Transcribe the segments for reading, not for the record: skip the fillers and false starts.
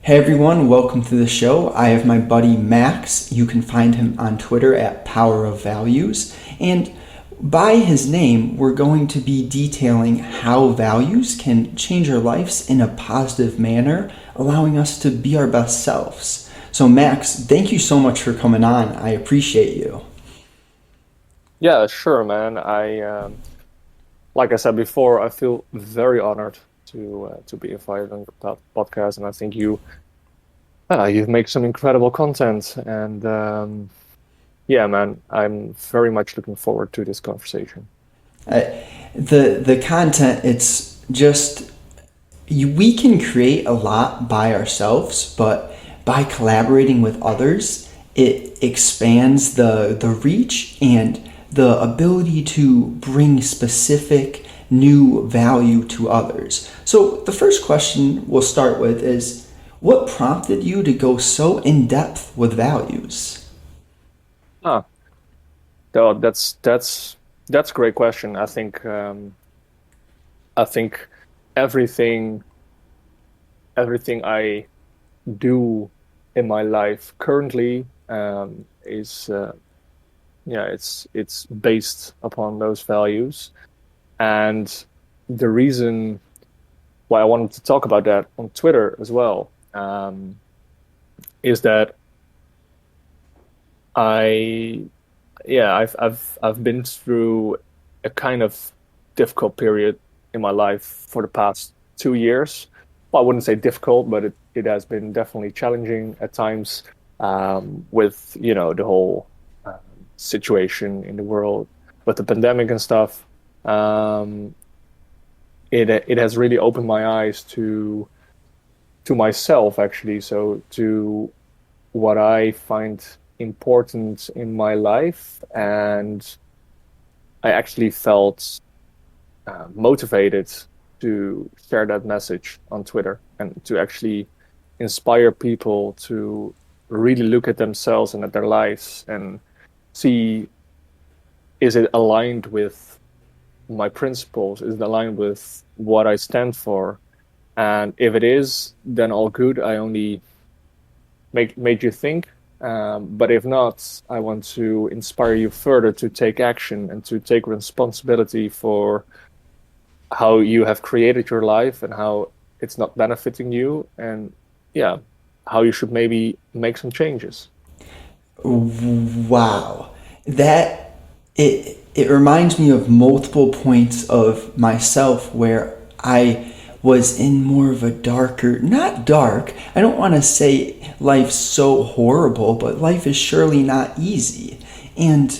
Hey everyone, welcome to the show. I have my buddy Max. You can find him on Twitter at Power of Values. And by his name, we're going to be detailing how values can change our lives in a positive manner, allowing us to be our best selves. So, Max, thank you so much for coming on. I appreciate you. Yeah, sure, man. Like I said before, I feel very honored to be invited on your podcast, and I think you make some incredible content, and yeah, man, I'm very much looking forward to this conversation. Uh, the content, it's just we can create a lot by ourselves, but by collaborating with others, it expands the reach and the ability to bring specific new value to others. So the first question we'll start with is, what prompted you to go so in depth with values? Ah, no, that's a great question. I think everything everything I do in my life currently is yeah, it's based upon those values. And the reason why I wanted to talk about that on Twitter as well is that I, yeah, I've been through a kind of difficult period in my life for the past 2 years. Well, I wouldn't say difficult, but it has been definitely challenging at times with, the whole um, situation in the world with the pandemic and stuff. Um, it has really opened my eyes to myself actually, so to what I find important in my life, and I actually felt motivated to share that message on Twitter and to actually inspire people to really look at themselves and at their lives and see, is it aligned with my principles, is it aligned with what I stand for. And if it is, then all good. I only made you think. But if not, I want to inspire you further to take action and to take responsibility for how you have created your life and how it's not benefiting you, and yeah, how you should maybe make some changes. Wow. That it reminds me of multiple points of myself where I was in more of a darker, not dark. I don't want to say life's so horrible, but life is surely not easy. And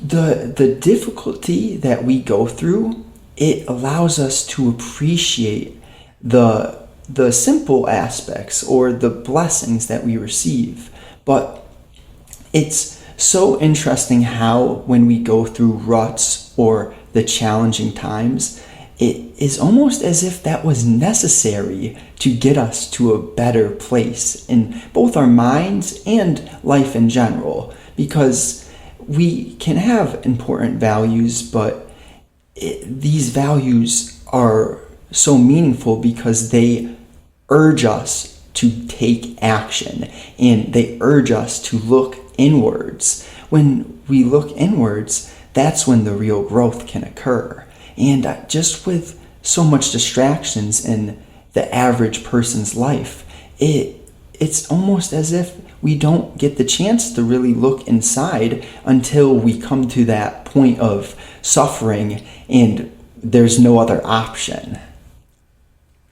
the difficulty that we go through, it allows us to appreciate the simple aspects or the blessings that we receive. But it's so interesting how when we go through ruts or the challenging times, it is almost as if that was necessary to get us to a better place in both our minds and life in general. Because we can have important values, but these values are so meaningful because they urge us to take action and they urge us to look inwards. When we look inwards, that's when the real growth can occur. And just with so much distractions in the average person's life, it's almost as if we don't get the chance to really look inside until we come to that point of suffering and there's no other option.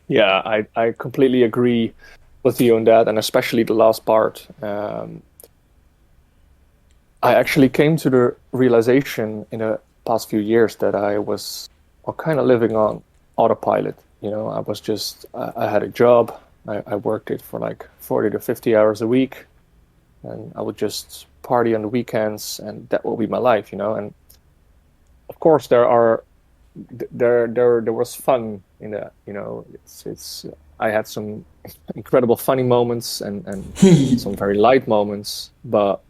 Yeah, I completely agree with you on that, and especially the last part. I actually came to the realization in the past few years that I was kind of living on autopilot. I was just, I had a job. I worked it for like 40 to 50 hours a week, and I would just party on the weekends, and that will be my life. And of course, there was fun in that. It's I had some incredible funny moments and some very light moments, but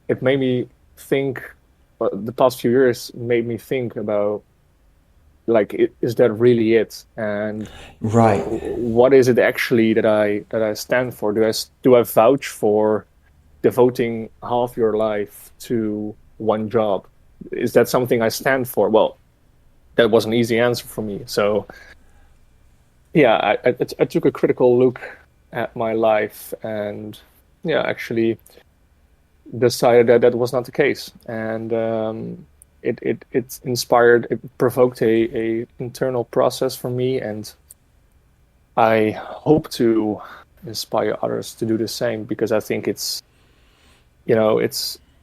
it made me think. The past few years made me think about is that really it? And Right. what is it actually that I stand for? Do I vouch for devoting half your life to one job? Is that something I stand for? Well, that was an easy answer for me. So yeah, I took a critical look at my life, and yeah, actually decided that that was not the case. And it inspired, it provoked a internal process for me, and I hope to inspire others to do the same, because I think it's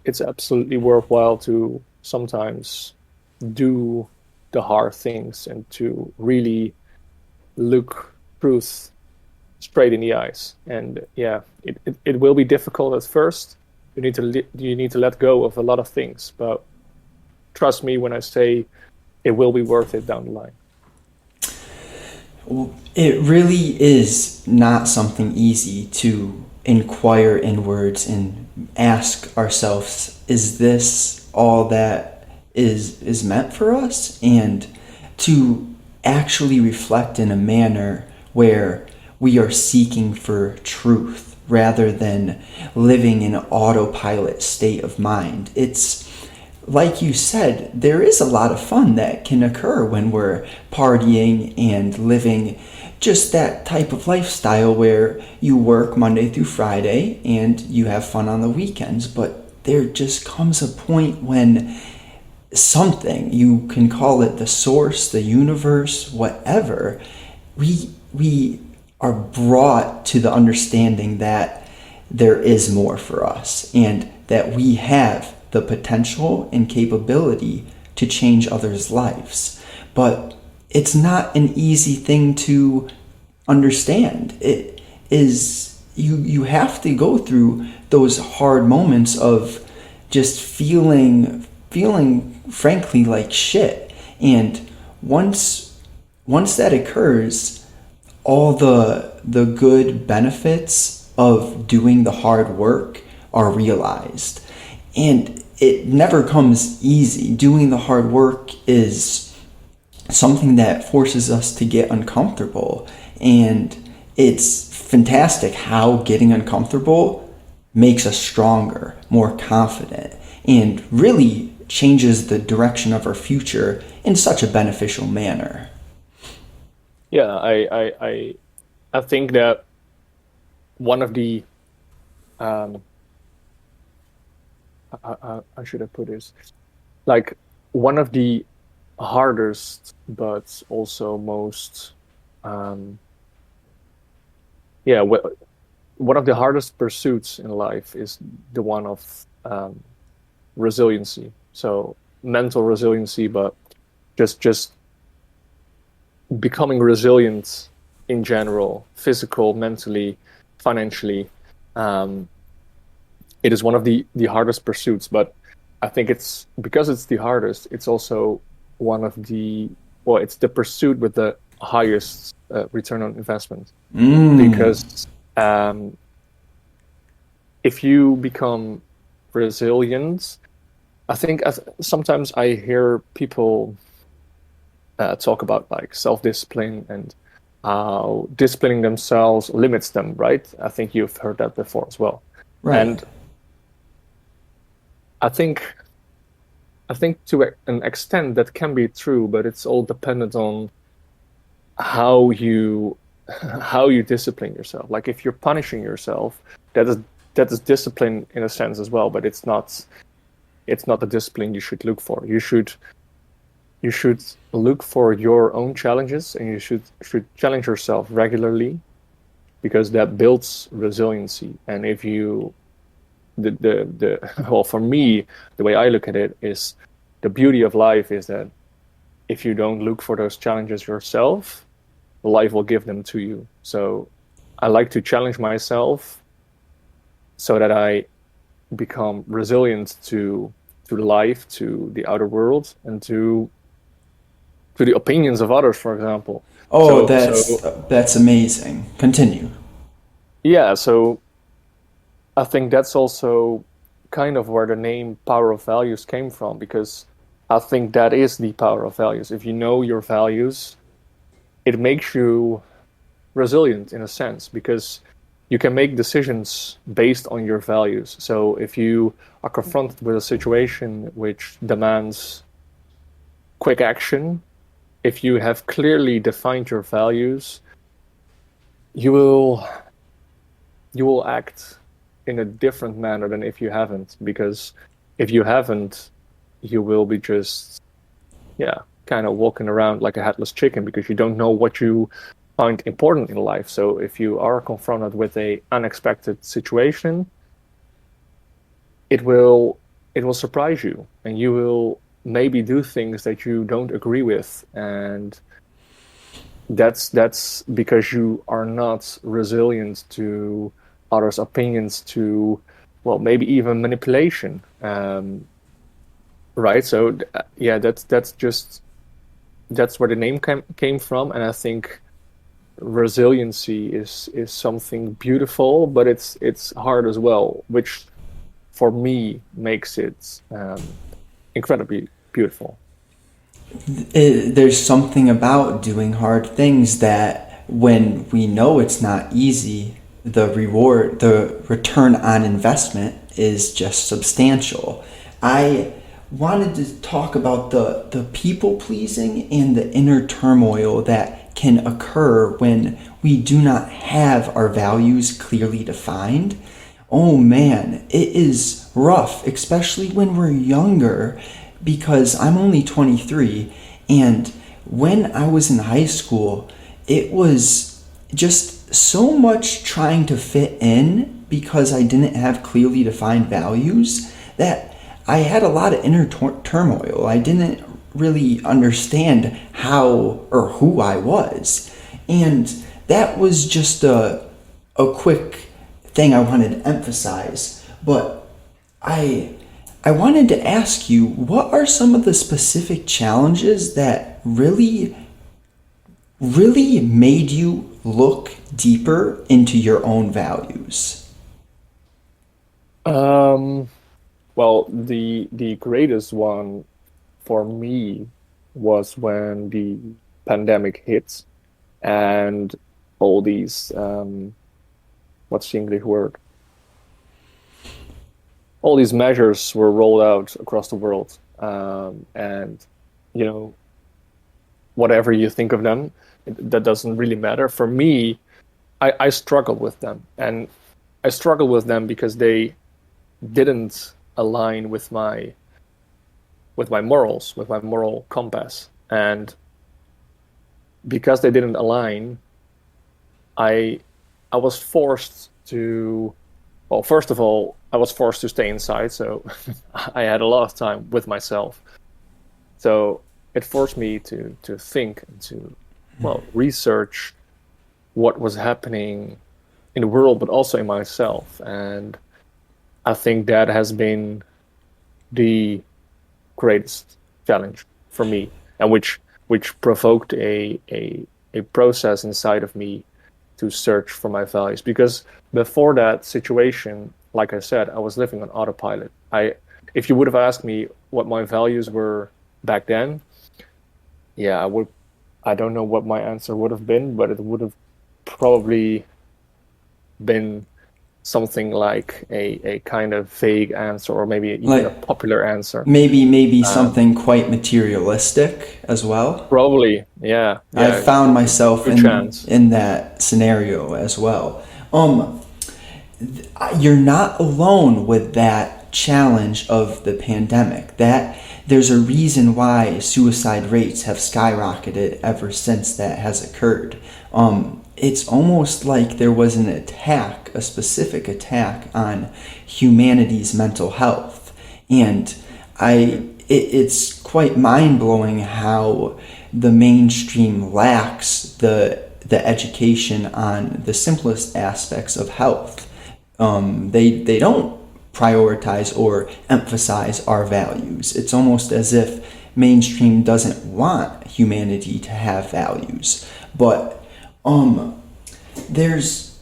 absolutely worthwhile to sometimes do the hard things and to really look truth straight in the eyes. And yeah, it will be difficult at first. You need to let go of a lot of things, but trust me when I say it will be worth it down the line. Well, it really is not something easy to inquire inwards and ask ourselves, is this all that is meant for us? And to actually reflect in a manner where we are seeking for truth rather than living in an autopilot state of mind. It's like you said, there is a lot of fun that can occur when we're partying and living just that type of lifestyle where you work Monday through Friday and you have fun on the weekends. But there just comes a point when something, you can call it the source, the universe, whatever, we are brought to the understanding that there is more for us and that we have the potential and capability to change others' lives. But it's not an easy thing to understand. It is, you have to go through those hard moments of just feeling frankly like shit. And once that occurs, all the good benefits of doing the hard work are realized. And it never comes easy. Doing the hard work is something that forces us to get uncomfortable. And it's fantastic how getting uncomfortable makes us stronger, more confident, and really changes the direction of our future in such a beneficial manner. Yeah, I think that one of the um, how should I put this? Like one of the hardest, but also most, um, yeah, one of the hardest pursuits in life is the one of resiliency. So mental resiliency, but just becoming resilient in general, physical, mentally, financially. Um, it is one of the hardest pursuits, but I think it's because it's the hardest, it's also one of the, well, it's the pursuit with the highest return on investment. Mm. Because if you become resilient, I think sometimes I hear people talk about like self-discipline and how disciplining themselves limits them, right? I think you've heard that before as well. Right. And I think to an extent that can be true, but it's all dependent on how you how you discipline yourself. Like if you're punishing yourself, that is discipline in a sense as well, but it's not the discipline you should look for. You should look for your own challenges, and you should challenge yourself regularly, because that builds resiliency. And if you the well, for me, the way I look at it is the beauty of life is that if you don't look for those challenges yourself, life will give them to you. So I like to challenge myself so that I become resilient to life, to the outer world, and to the opinions of others, for example. Oh, So that's amazing. Continue. yeah, so I think that's also kind of where the name Power of Values came from, because I think that is the power of values. If you know your values, it makes you resilient in a sense because you can make decisions based on your values. So if you are confronted with a situation which demands quick action, if you have clearly defined your values, you will you will act in a different manner than if you haven't. Because if you haven't, you will be just kind of walking around like a headless chicken because you don't know what you find important in life. So if you are confronted with a unexpected situation, it will surprise you, and you will maybe do things that you don't agree with, and that's because you are not resilient to others' opinions, to well, maybe even manipulation. Right? So yeah, that's where the name came from, and I think resiliency is something beautiful, but it's hard as well, which for me makes it incredibly beautiful. There's something about doing hard things that when we know it's not easy, the return on investment is just substantial. I wanted to talk about the people pleasing and the inner turmoil that can occur when we do not have our values clearly defined. Oh man, it is rough, especially when we're younger, because I'm only 23, and when I was in high school, it was just so much trying to fit in because I didn't have clearly defined values that I had a lot of inner turmoil. I didn't really understand how or who I was. And that was just a quick thing I wanted to emphasize. But I wanted to ask you, what are some of the specific challenges that really made you look deeper into your own values? Um, well, the greatest one for me was when the pandemic hit and all these what's the English word? All these measures were rolled out across the world, and you know whatever you think of them, that doesn't really matter. For me, I struggled with them, and I struggled with them because they didn't align with my morals, with my moral compass, and because they didn't align, I I was forced to. Well, first of all, I was forced to stay inside, so I had a lot of time with myself. So it forced me to think and to well research what was happening in the world, but also in myself. And I think that has been the greatest challenge for me, and which provoked a process inside of me to search for my values. Because before that situation, like I said, I was living on autopilot. If you would have asked me what my values were back then, yeah, I don't know what my answer would have been, but it would have probably been something like a kind of vague answer, or maybe even a Like popular answer. maybe Um, something quite materialistic as well. Probably, yeah, I yeah, found myself good chance. in that scenario as well. Um, you're not alone with that challenge of the pandemic. That there's a reason why suicide rates have skyrocketed ever since that has occurred. It's almost like there was an attack, a specific attack on humanity's mental health, and it's quite mind blowing how the mainstream lacks the education on the simplest aspects of health. They don't prioritize or emphasize our values. It's almost as if mainstream doesn't want humanity to have values. But there's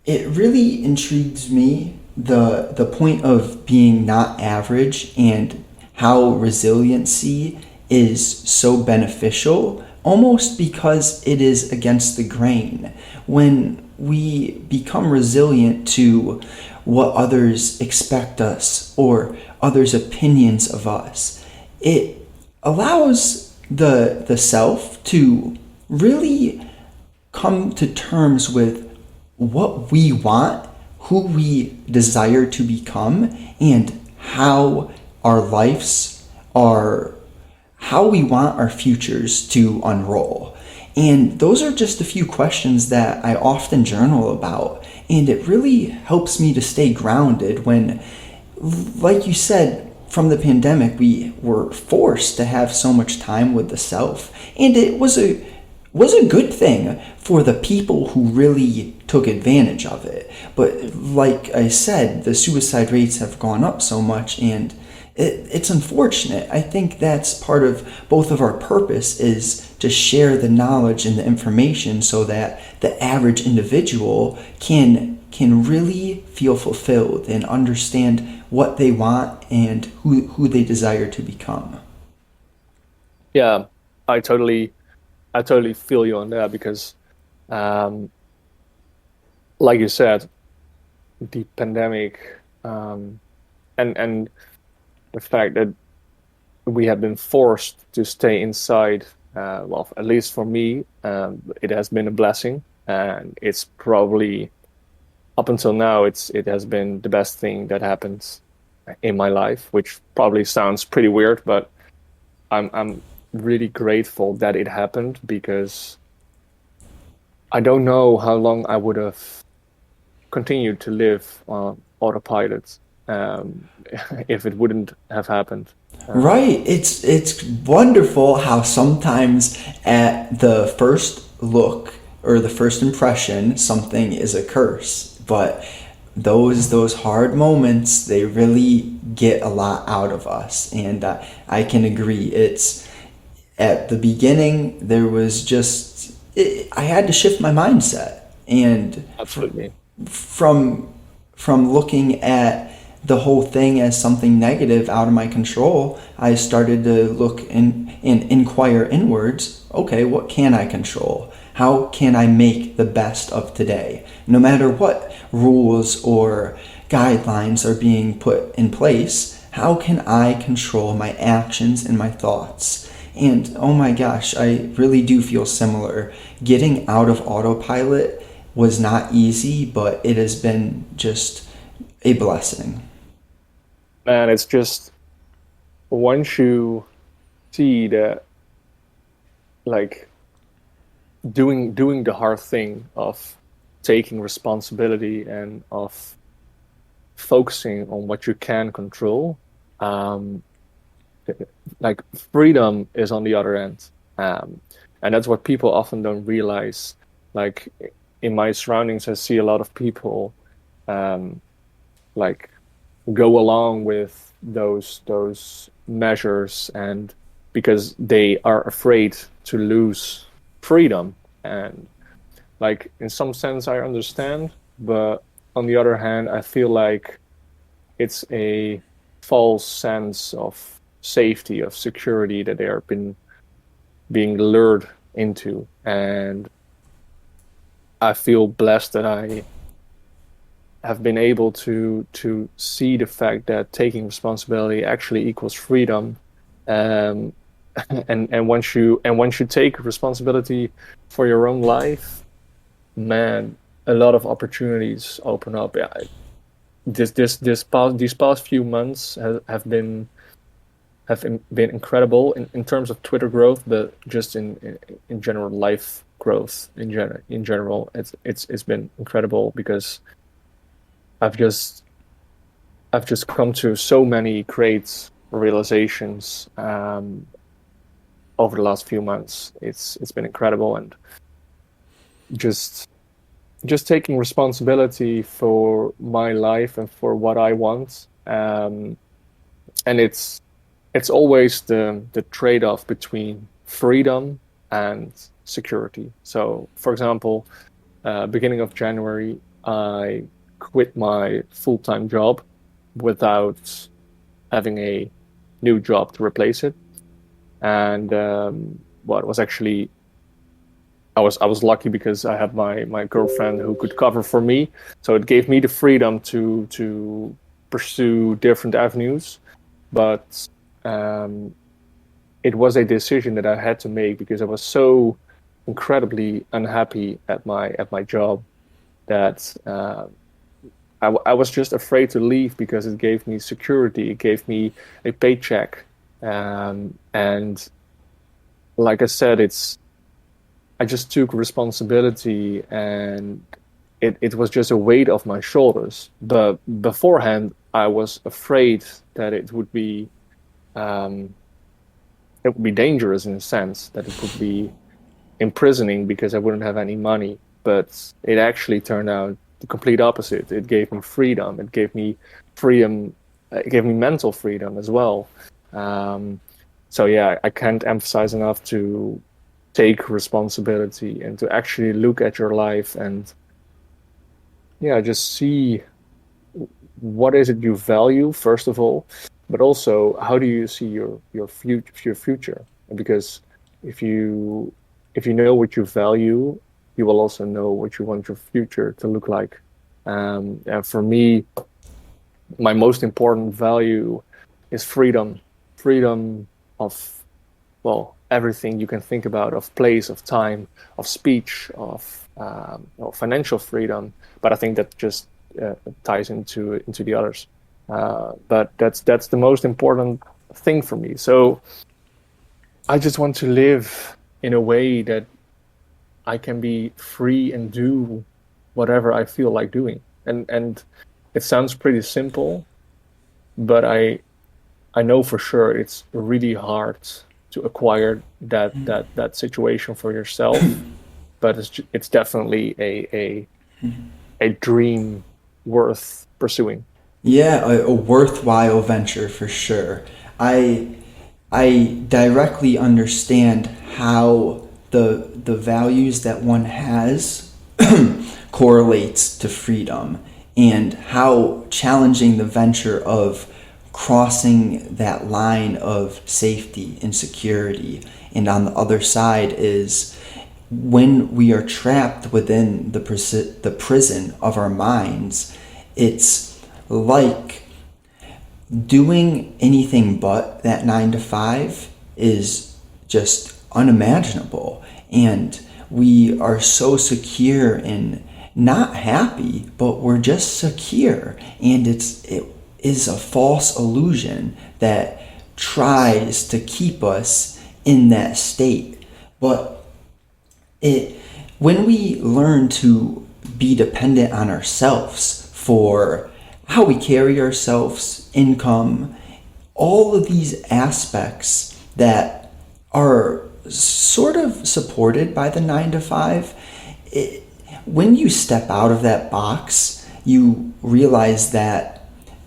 it really intrigues me the point of being not average and how resiliency is so beneficial, almost because it is against the grain. When we become resilient to what others expect us or others' opinions of us, it allows the self to really come to terms with what we want, who we desire to become, and how our lives are, how we want our futures to unroll. And those are just a few questions that I often journal about. And it really helps me to stay grounded when, like you said, from the pandemic, we were forced to have so much time with the self. And it was a good thing for the people who really took advantage of it. But like I said, the suicide rates have gone up so much, and it's unfortunate. I think that's part of both of our purpose, is to share the knowledge and the information so that the average individual can really feel fulfilled and understand what they want and who they desire to become. Yeah, I totally I totally feel you on that because, um, like you said, the pandemic, and the fact that we have been forced to stay inside. Well, at least for me, it has been a blessing, and it's probably up until now, it has been the best thing that happens in my life, which probably sounds pretty weird, but I'm really grateful that it happened because I don't know how long I would have continued to live on autopilot, if it wouldn't have happened. Um, Right. It's wonderful how sometimes at the first look or the first impression something is a curse, but those hard moments, they really get a lot out of us, and I can agree. It's at the beginning there was just I had to shift my mindset, and Absolutely. from looking at the whole thing as something negative out of my control, I started to look and inquire inwards. Okay, what can I control? How can I make the best of today? No matter what rules or guidelines are being put in place, how can I control my actions and my thoughts? And oh my gosh, I really do feel similar. Getting out of autopilot was not easy, but it has been just a blessing. Man, it's just once you see that, like, doing the hard thing of taking responsibility and of focusing on what you can control, um, like freedom is on the other end. Um, and that's what people often don't realize. Like in my surroundings, I see a lot of people, um, like go along with those measures, and because they are afraid to lose freedom. And like in some sense I understand, but on the other hand I feel like it's a false sense of safety, of security that they are been being lured into. And I feel blessed that I have been able to see the fact that taking responsibility actually equals freedom. Um, and once you take responsibility for your own life, man, a lot of opportunities open up. Yeah, these past few months have been incredible in terms of Twitter growth, but just in general life growth in general, it's been incredible because I've just I've just come to so many great realizations, over the last few months. It's been incredible, and just just taking responsibility for my life and for what I want. And it's always the trade-off between freedom and security. So, for example, beginning of January, I quit my full-time job without having a new job to replace it. And well, it was actually I was lucky because I had my girlfriend who could cover for me, so it gave me the freedom to pursue different avenues. But um, it was a decision that I had to make because I was so incredibly unhappy at my job that I was just afraid to leave because it gave me security, it gave me a paycheck, and like I said, I just took responsibility, and it was just a weight off my shoulders. But beforehand, I was afraid that um, it would be dangerous in a sense, that it would be imprisoning because I wouldn't have any money. But it actually turned out the complete opposite. It gave me freedom. It gave me freedom. It gave me mental freedom as well. Um, so yeah, I can't emphasize enough to take responsibility and to actually look at your life and yeah, just see what is it you value first of all, but also how do you see your future? Because if you if you know what you value, you will also know what you want your future to look like. And for me, my most important value is freedom, freedom of well everything you can think about, of place, of time, of speech, of financial freedom. But I think that just ties into the others. But that's the most important thing for me. So I just want to live in a way that I can be free and do whatever I feel like doing. And it sounds pretty simple, but I know for sure it's really hard to acquire that situation for yourself. But it's definitely a dream worth pursuing. Yeah, a worthwhile venture for sure. I I directly understand how the values that one has correlates to freedom, and how challenging the venture of crossing that line of safety and security. And on the other side is when we are trapped within the prison of our minds, it's like doing anything but that 9 to 5 is just unimaginable. And we are so secure and not happy, but we're just secure. And it is a false illusion that tries to keep us in that state. But when we learn to be dependent on ourselves for how we carry ourselves, income, all of these aspects that are sort of supported by the 9 to 5, when you step out of that box, you realize that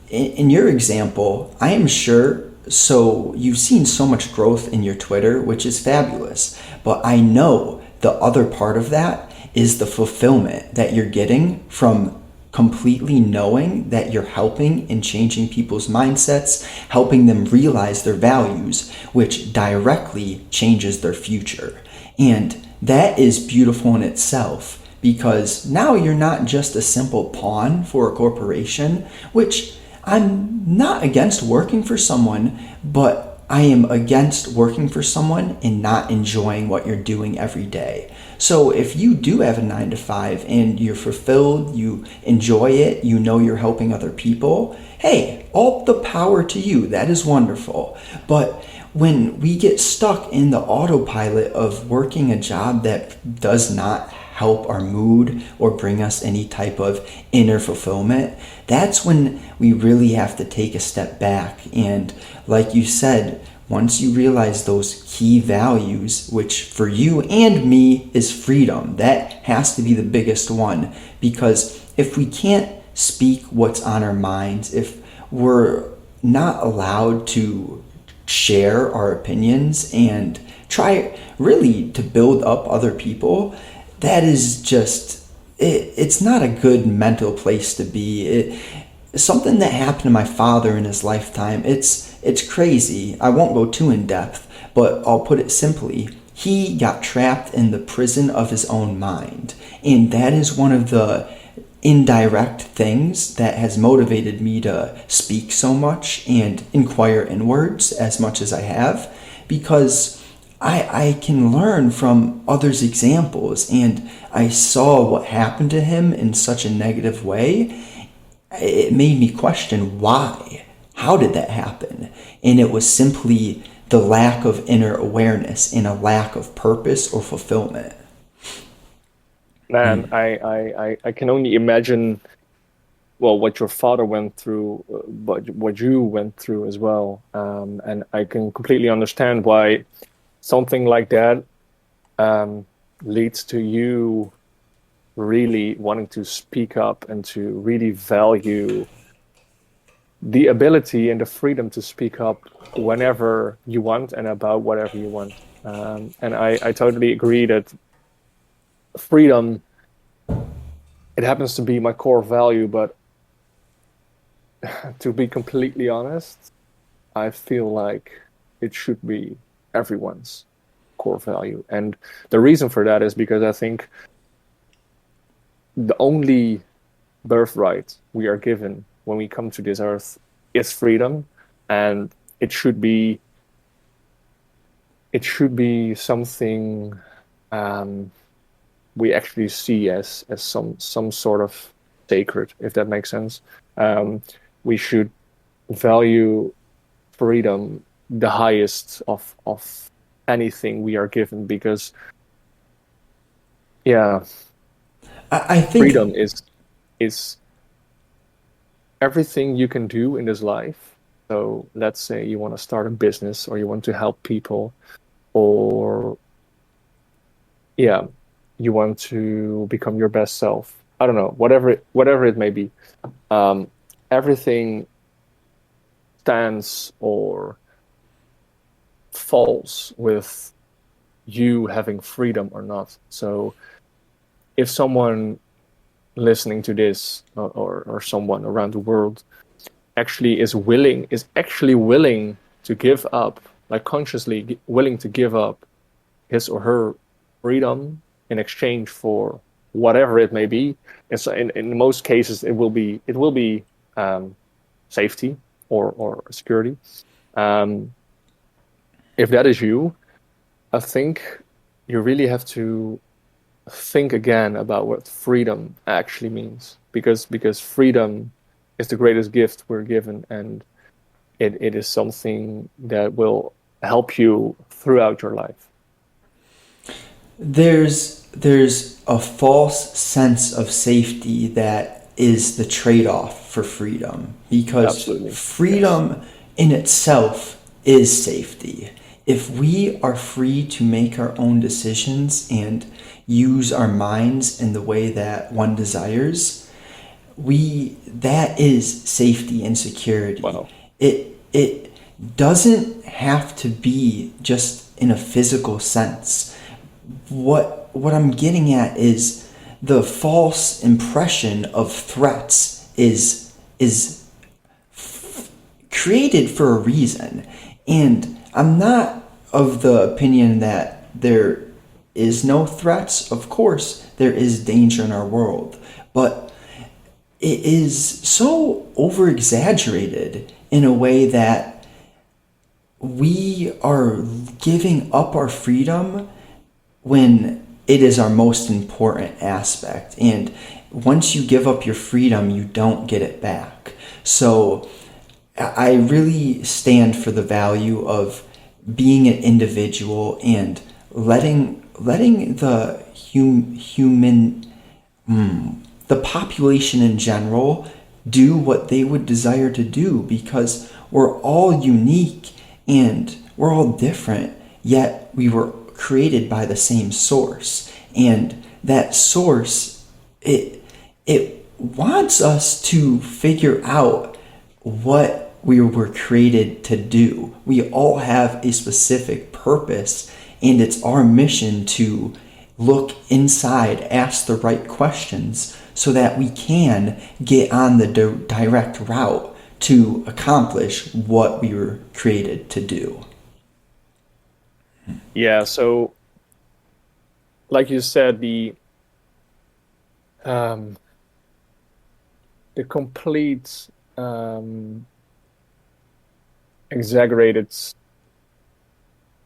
in your example, I am sure, so you've seen so much growth in your Twitter, which is fabulous. But I know the other part of that is the fulfillment that you're getting from completely knowing that you're helping and changing people's mindsets, helping them realize their values, which directly changes their future. And that is beautiful in itself, because now you're not just a simple pawn for a corporation, which I'm not against working for someone, but I am against working for someone and not enjoying what you're doing every day. So if you do have a 9 to 5 and you're fulfilled, you enjoy it, you know you're helping other people, hey, all the power to you. That is wonderful. But when we get stuck in the autopilot of working a job that does not help our mood or bring us any type of inner fulfillment, that's when we really have to take a step back. And like you said, once you realize those key values, which for you and me is freedom, that has to be the biggest one. Because if we can't speak what's on our minds, if we're not allowed to share our opinions and try really to build up other people, that is just, it's not a good mental place to be. something that happened to my father in his lifetime. It's crazy. I won't go too in depth, but I'll put it simply. He got trapped in the prison of his own mind, and that is one of the indirect things that has motivated me to speak so much and inquire inwards as much as I have, because I can learn from others' examples, and I saw what happened to him in such a negative way. It made me question why. How did that happen? And it was simply the lack of inner awareness and a lack of purpose or fulfillment. Man, I can only imagine, well, what your father went through, but what you went through as well. And I can completely understand why something like that leads to you really wanting to speak up and to really value the ability and the freedom to speak up whenever you want and about whatever you want. And I totally agree that freedom, it happens to be my core value, but to be completely honest, I feel like it should be everyone's core value. And the reason for that is because I think the only birthright we are given when we come to this earth is freedom, and it should be something we actually see as some sort of sacred, if that makes sense. We should value freedom the highest of anything we are given, because yeah, I think freedom is everything you can do in this life. So let's say you want to start a business, or you want to help people, or yeah, you want to become your best self. I don't know, whatever it may be. Everything stands or falls with you having freedom or not. So if someone listening to this, or someone around the world is actually willing to give up, like consciously willing to give up his or her freedom in exchange for whatever it may be. And so in most cases it will be safety or security. If that is you, I think you really have to think again about what freedom actually means, because freedom is the greatest gift we're given, and it is something that will help you throughout your life. there's a false sense of safety that is the trade-off for freedom, because Absolutely. Yes. freedom in itself is safety. If we are free to make our own decisions and use our minds in the way that one desires, we that is safety and security. Wow. It doesn't have to be just in a physical sense. What I'm getting at is the false impression of threats is created for a reason. And I'm not of the opinion that there is no threats. Of course, there is danger in our world, but it is so over exaggerated in a way that we are giving up our freedom when it is our most important aspect. And once you give up your freedom, you don't get it back. So I really stand for the value of being an individual and letting the human the population in general do what they would desire to do, because we're all unique and we're all different, yet we were created by the same source. And that source, it wants us to figure out what we were created to do. We all have a specific purpose, and it's our mission to look inside, ask the right questions, so that we can get on the direct route to accomplish what we were created to do. Yeah, so like you said, um, the complete um, exaggerated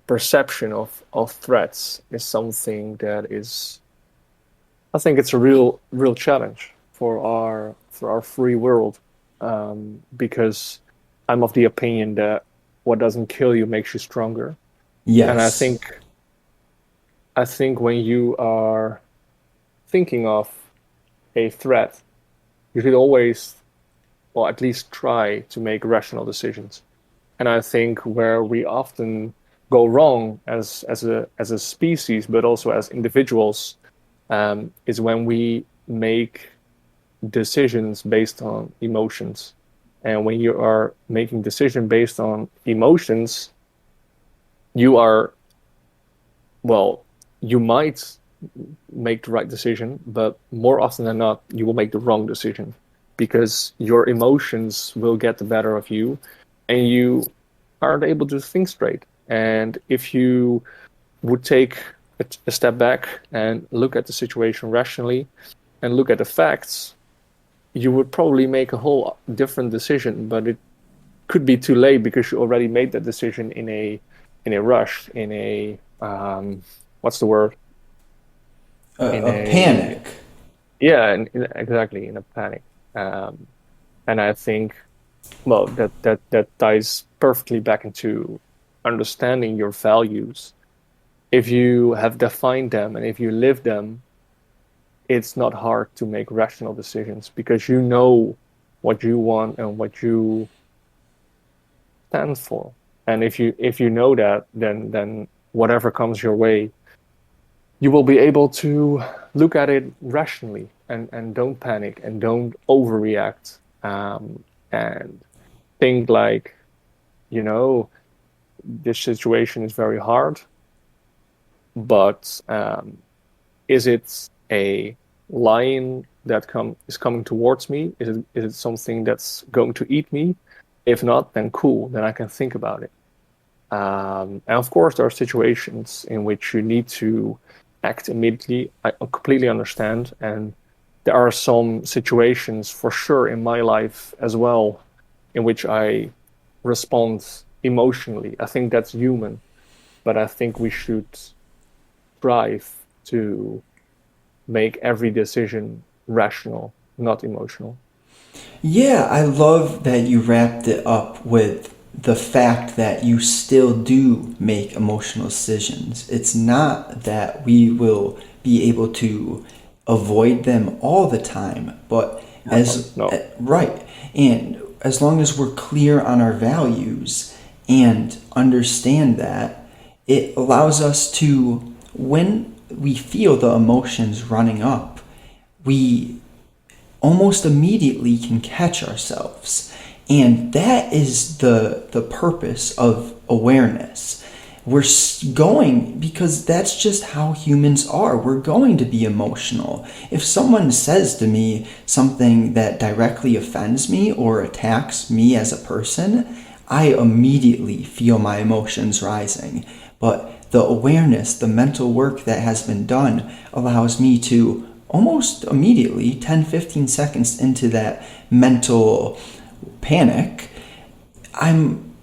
perception of threats is something that is, I think it's a real challenge for our free world, because I'm of the opinion that what doesn't kill you makes you stronger. And Yes. I think when you are thinking of a threat, you should always, or at least try to make rational decisions. And I think where we often go wrong as a species, but also as individuals, is when we make decisions based on emotions. And when you are making decision based on emotions, you are, well, you might make the right decision, but more often than not, you will make the wrong decision because your emotions will get the better of you and you aren't able to think straight. And if you would take a step back and look at the situation rationally and look at the facts, you would probably make a whole different decision, but it could be too late because you already made that decision in a rush, in a what's the word? In A a panic. yeah, exactly in a panic. Um, and I think, well, that ties perfectly back into understanding your values. If you have defined them and if you live them, it's not hard to make rational decisions because you know what you want and what you stand for. And if you know that, then whatever comes your way, you will be able to look at it rationally and don't panic and don't overreact, and think like, you know, this situation is very hard, but is it a lion that is coming towards me? Is it something that's going to eat me? If not, then cool, then I can think about it. And of course, there are situations in which you need to act immediately. I completely understand. And there are some situations for sure in my life as well in which I respond emotionally. I think that's human, but I think we should strive to make every decision rational, not emotional. Yeah, I love that you wrapped it up with the fact that you still do make emotional decisions. It's not that we will be able to avoid them all the time, but No. right, and as long as we're clear on our values and understand that, it allows us to, when we feel the emotions running up, we almost immediately can catch ourselves. And that is the purpose of awareness. We're going, because that's just how humans are. We're going to be emotional. If someone says to me something that directly offends me or attacks me as a person, I immediately feel my emotions rising. But the awareness, the mental work that has been done allows me to almost immediately, 10-15 seconds into that mental panic, I'm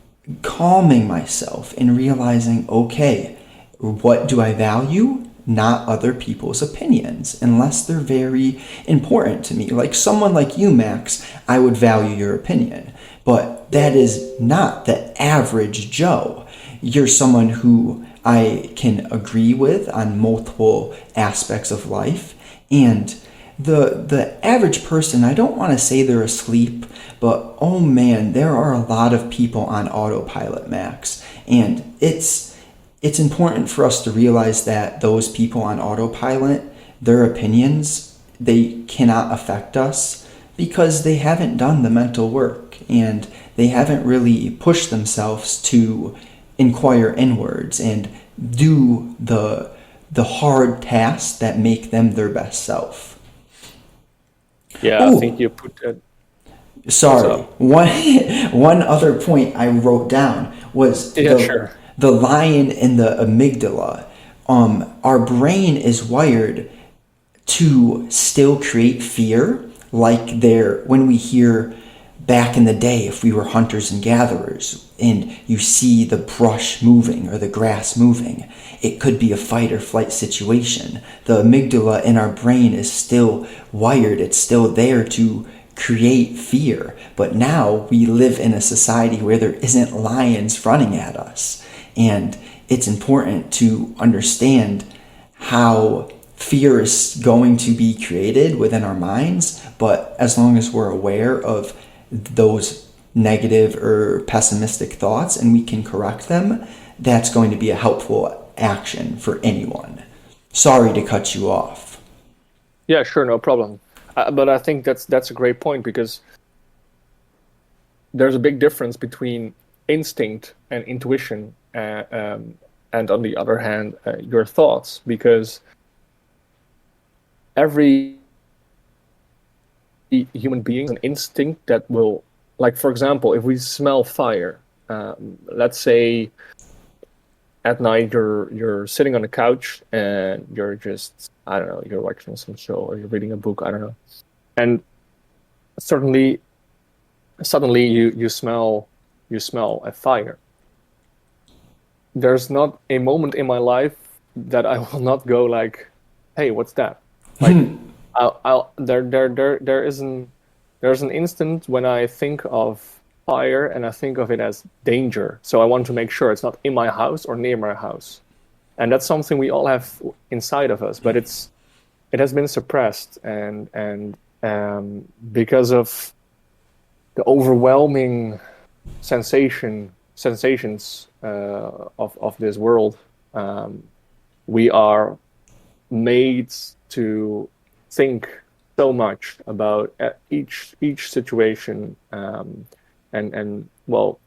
calming myself and realizing, okay, what do I value? Not other people's opinions, unless they're very important to me. Like someone like you, Max, I would value your opinion, but that is not the average Joe. You're someone who I can agree with on multiple aspects of life, and the average person, I don't want to say they're asleep, but oh man, there are a lot of people on autopilot, Max. And it's important for us to realize that those people on autopilot, their opinions, they cannot affect us because they haven't done the mental work and they haven't really pushed themselves to inquire inwards and do the hard tasks that make them their best self. Yeah, I think Oh, you put that. What's sorry. up? One other point I wrote down was Yeah, sure. the lion and the amygdala. Our brain is wired to still create fear, like there when we hear back in the day, if we were hunters and gatherers and you see the brush moving or the grass moving, it could be a fight or flight situation. The amygdala in our brain is still wired, it's still there to create fear. But now we live in a society where there isn't lions running at us. And it's important to understand how fear is going to be created within our minds, but as long as we're aware of those negative or pessimistic thoughts and we can correct them, that's going to be a helpful action for anyone. Sorry to cut you off. Yeah, sure, no problem. But I think that's a great point because there's a big difference between instinct and intuition, and on the other hand, your thoughts, because every human being has an instinct that will, like for example, if we smell fire, let's say at night you're sitting on the couch and you're just, I don't know, you're watching some show or you're reading a book, I don't know, and suddenly you smell a fire. There's not a moment in my life that I will not go like, hey, what's that? Like, there's an instant when I think of fire and I think of it as danger. So I want to make sure it's not in my house or near my house. And that's something we all have inside of us, but it has been suppressed, and because of the overwhelming sensations of this world, we are made to think so much about each situation, and well,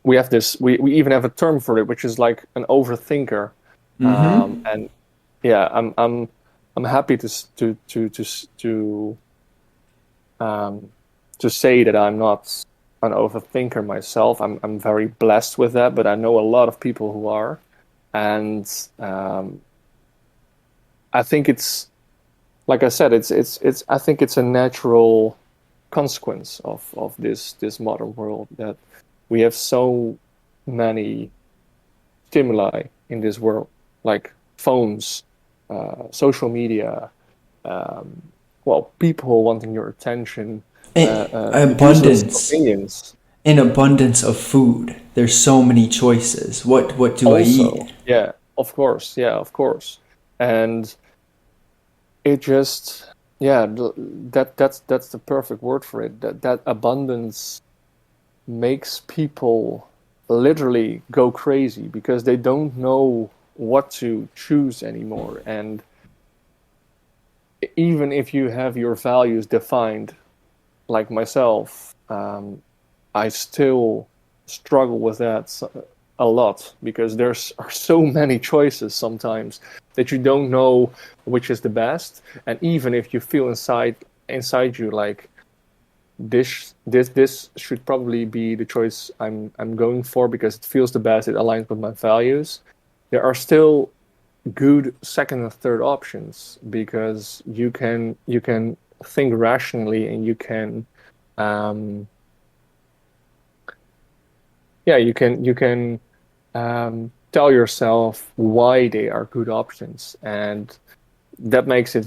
we have this. We even have a term for it, which is like an overthinker. And yeah, I'm happy to say that I'm not an overthinker myself. I'm very blessed with that, but I know a lot of people who are, and I think it's, like I said, it's I think it's a natural consequence of this modern world, that we have so many stimuli in this world, like phones, social media, people wanting your attention, useless Abundance. opinions. An abundance of food. There's so many choices. What do I Also, eat? yeah, of course, and it just, yeah, that's the perfect word for it. That abundance makes people literally go crazy because they don't know what to choose anymore. And even if you have your values defined, like myself, I still struggle with that a lot because there's are so many choices sometimes that you don't know which is the best. And even if you feel inside you like this should probably be the choice I'm going for because it feels the best, it aligns with my values, there are still good second and third options because you can think rationally, and you can um, tell yourself why they are good options, and that makes it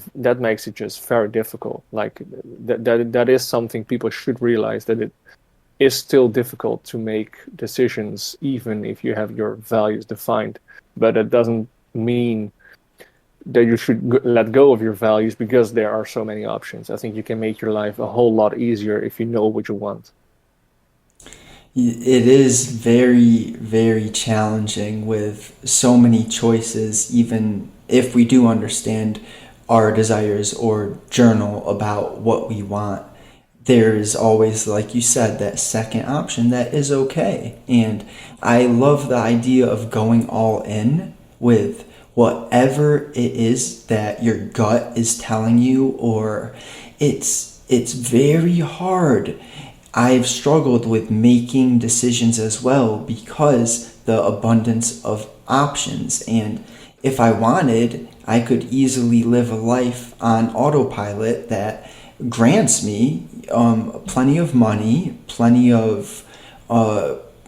just very difficult. Like that is something people should realize, that it is still difficult to make decisions even if you have your values defined, but it doesn't mean that you should let go of your values because there are so many options. I think you can make your life a whole lot easier if you know what you want. It is very, very challenging with so many choices, even if we do understand our desires or journal about what we want. There's always, like you said, that second option that is okay. And I love the idea of going all in with whatever it is that your gut is telling you, or it's very hard. I've struggled with making decisions as well because the abundance of options. And if I wanted, I could easily live a life on autopilot that grants me plenty of money, plenty of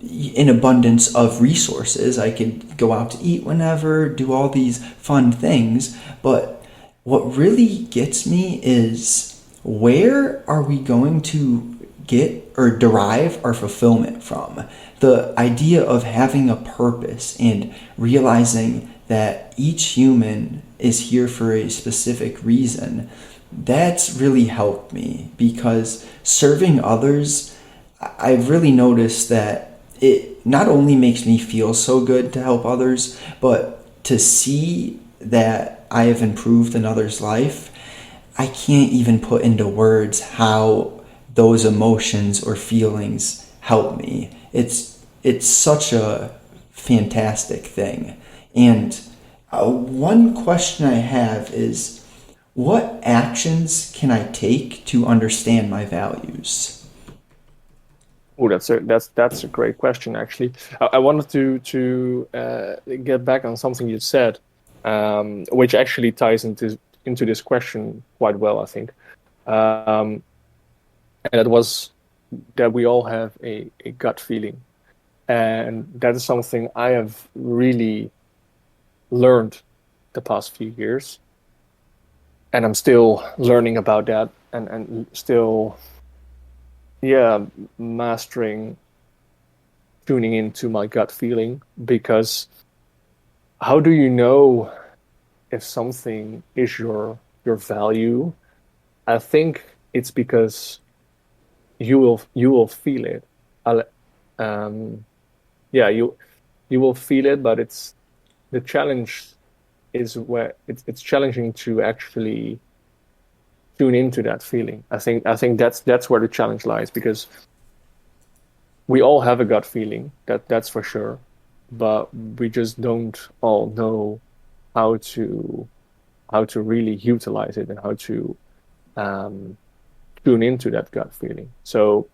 in abundance of resources. I could go out to eat whenever, do all these fun things. But what really gets me is, where are we going to get or derive our fulfillment from? The idea of having a purpose and realizing that each human is here for a specific reason, that's really helped me, because serving others, I've really noticed that it not only makes me feel so good to help others, but to see that I have improved another's life, I can't even put into words how those emotions or feelings help me. It's such a fantastic thing. And one question I have is, what actions can I take to understand my values? Oh, that's a great question, actually. I wanted to get back on something you said, which actually ties into this question quite well, I think. And that was that we all have a gut feeling, and that is something I have really learned the past few years, and I'm still learning about that, and still, yeah, mastering tuning into my gut feeling. Because how do you know if something is your value? I think it's because you will feel it. Um, yeah, you will feel it, but it's the challenge is where it's challenging to actually tune into that feeling. I think that's where the challenge lies, because we all have a gut feeling, that's for sure, but we just don't all know how to really utilize it, and how to um, tune into that gut feeling. So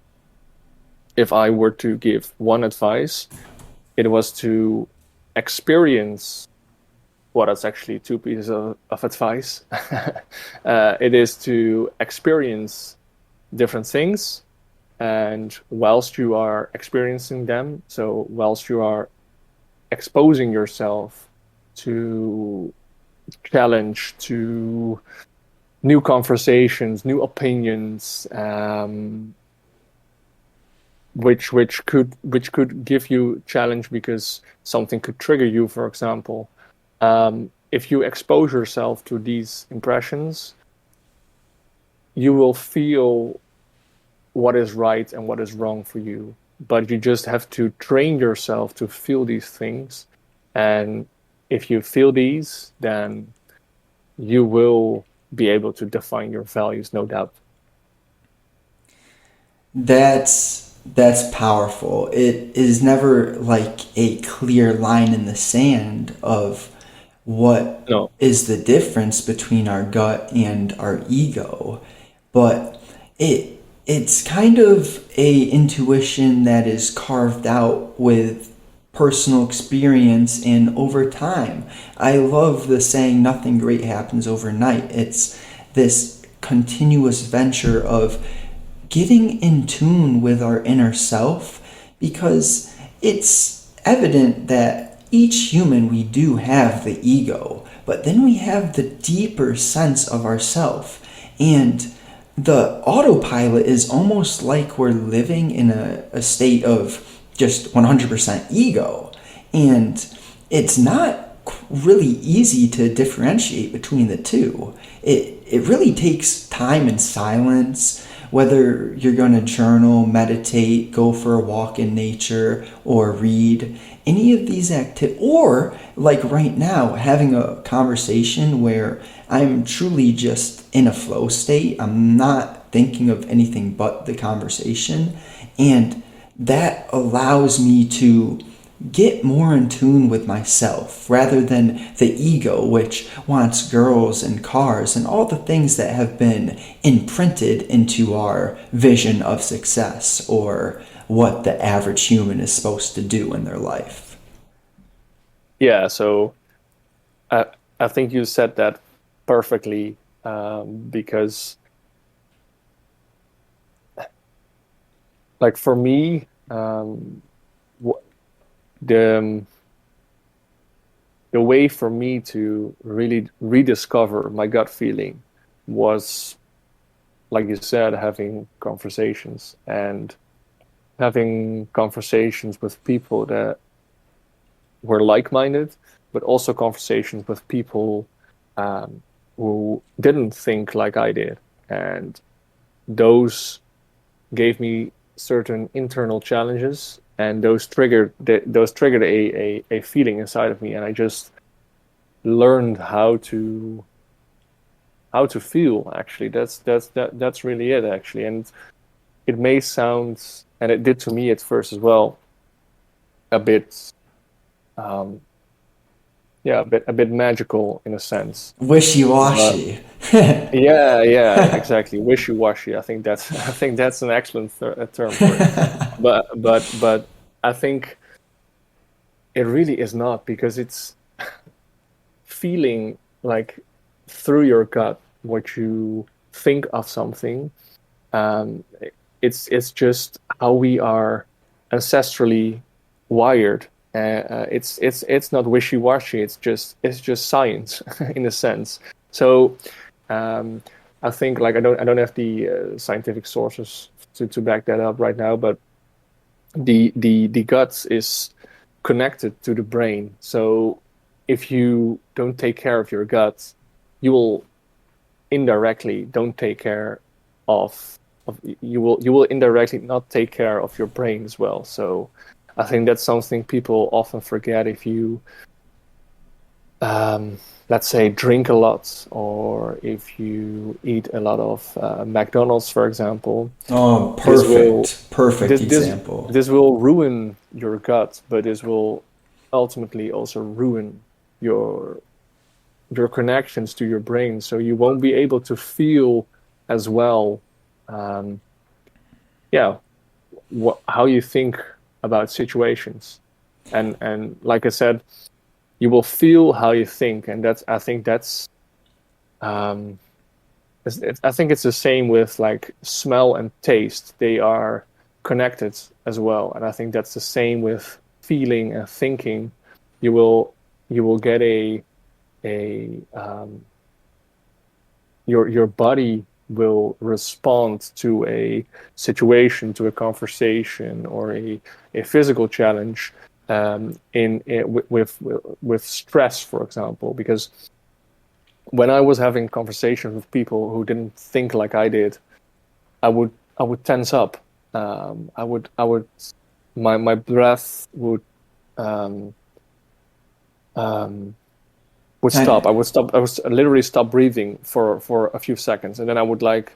if I were to give one advice, it was to experience. Well, that's actually two pieces of advice. It is to experience different things, and whilst you are experiencing them, so whilst you are exposing yourself to challenge, to new conversations, new opinions, which could give you challenge because something could trigger you, for example. If you expose yourself to these impressions, you will feel what is right and what is wrong for you. But you just have to train yourself to feel these things. And if you feel these, then you will be able to define your values, no doubt. That's powerful. It is never like a clear line in the sand of what No. is the difference between our gut and our ego, but it's kind of a intuition that is carved out with personal experience and over time. I love the saying, nothing great happens overnight. It's this continuous venture of getting in tune with our inner self, because it's evident that each human, we do have the ego, but then we have the deeper sense of ourself. And the autopilot is almost like we're living in a state of just 100% ego. And it's not really easy to differentiate between the two. It really takes time and silence, whether you're going to journal, meditate, go for a walk in nature, or read. Any of these activities, or like right now, having a conversation where I'm truly just in a flow state. I'm not thinking of anything but the conversation. And that allows me to get more in tune with myself rather than the ego, which wants girls and cars and all the things that have been imprinted into our vision of success or what the average human is supposed to do in their life. Yeah, so I I think you said that perfectly, because like for me, wh- the the way for me to really rediscover my gut feeling was, like you said, having conversations and having conversations with people that were like-minded, but also conversations with people um, who didn't think like I did, and those gave me certain internal challenges, and those triggered a feeling inside of me, and I just learned how to feel. Actually, that's really it, actually. And it may sound, and it did to me at first as well, a bit um, yeah, a bit magical in a sense. But Wishy-washy. yeah, yeah, exactly. Wishy-washy. I think that's I think that's an excellent term for it. But I think it really is not, because it's feeling like through your gut what you think of something. Um, it's just how we are ancestrally wired. It's not wishy-washy. It's just science in a sense. So um, I think, like, I don't have the scientific sources to back that up right now, but the gut is connected to the brain. So if you don't take care of your gut, you will indirectly don't take care of you will indirectly not take care of your brain as well. So I think that's something people often forget. If you let's say drink a lot, or if you eat a lot of McDonald's, for example, Oh, this will perfect. Perfect this this example. this will ruin your gut, but this will ultimately also ruin your your connections to your brain, so you won't be able to feel as well. um, yeah, how you think about situations, and like I said, you will feel how you think, and that's I think that's um, I think it's the same with like smell and taste. They are connected as well, and I think that's the same with feeling and thinking. You will you will get a your body will respond to a situation, to a conversation, or a physical challenge, with stress, for example. Because when I was having conversations with people who didn't think like I did, I would tense up. I would my breath um, um, would stop. Kind I would literally stop breathing for a few seconds, and then I would like